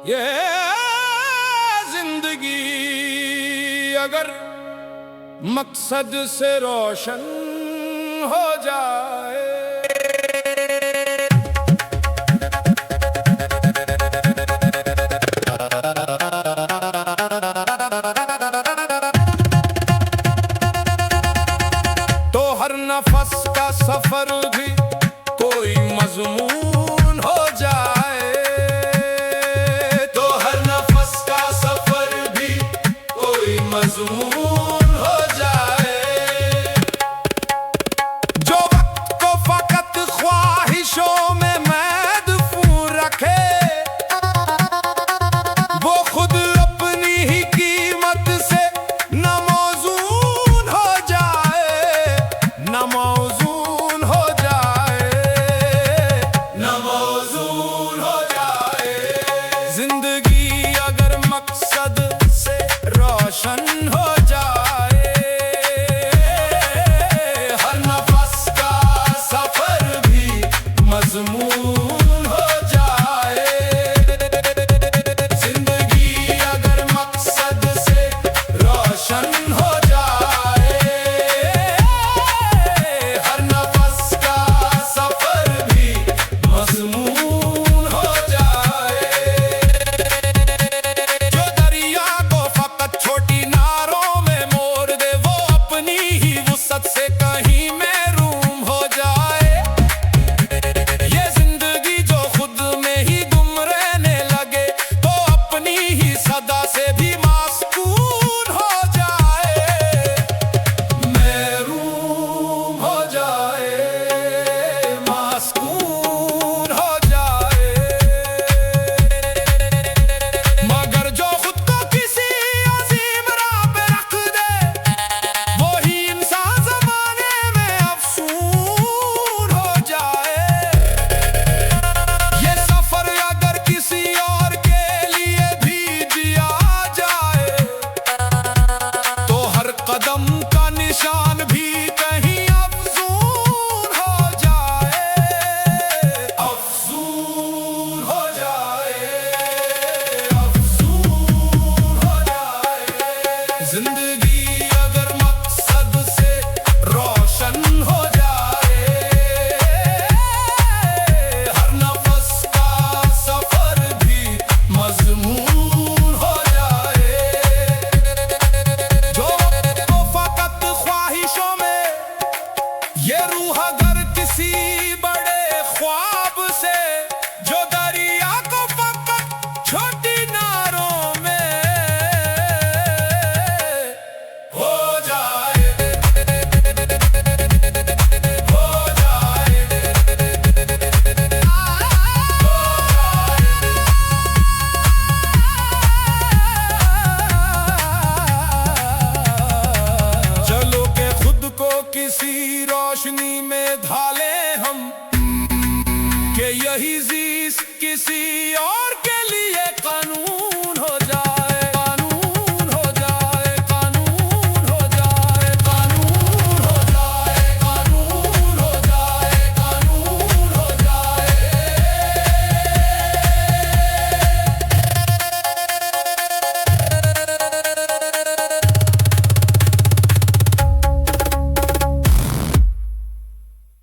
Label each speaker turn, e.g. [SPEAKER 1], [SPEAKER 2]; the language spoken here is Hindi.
[SPEAKER 1] ये जिंदगी अगर मकसद से रोशन हो जाए, तो हर नफस का सफर भी कोई मजमून हो जाए। तो हर नफस का सफर भी कोई मजमून हो जाए। जो वक्त को फकत ख्वाहिशों में महदूद रखे, वो खुद अपनी ही कीमत से नमौजून हो जाए, नमौजून हो जाए, नमौजून हो जाए। जिंदगी अगर मकसद से रोशन हो जाए, हर नफस का सफर भी मजमून हो जाए। जिंदगी अगर मकसद से रोशन हो जाए, हर नफस का सफर भी मजमून हो जाए। जो दरिया को फकत छोटी नारों में मोड़ दे, वो अपनी ही वुसअत से कहीं महरूम हो जाए। ये जिंदगी जो खुद में ही गुम रहने लगे, तो अपनी ही सदा से भी मासूम हो जाए, महरूम हो जाए, मासूम हो जाए। मगर जो खुद को किसी अजीम राह पे रख दे, वही इंसान ज़माने में अफसून हो जाए। ये सफर अगर किसी और के लिए भी जिया जाए, तो हर कदम का निशान भी कहीं अफसून हो जाए, अफसून हो जाए, अफसून हो जाए। जिंदगी अगर मकसद से रोशन हो जाए, हर नफस का सफर भी मजमून हो जाए। जो तो फकत ख्वाहिशों में ये रूह अगर किसी बड़े ख्वाब से, जो दरिया को फकत छोटी नारों में हो जाए, हो जाए, चलो के खुद को किसी रोशनी में ढाले हम, कि यही ज़ीस किसी और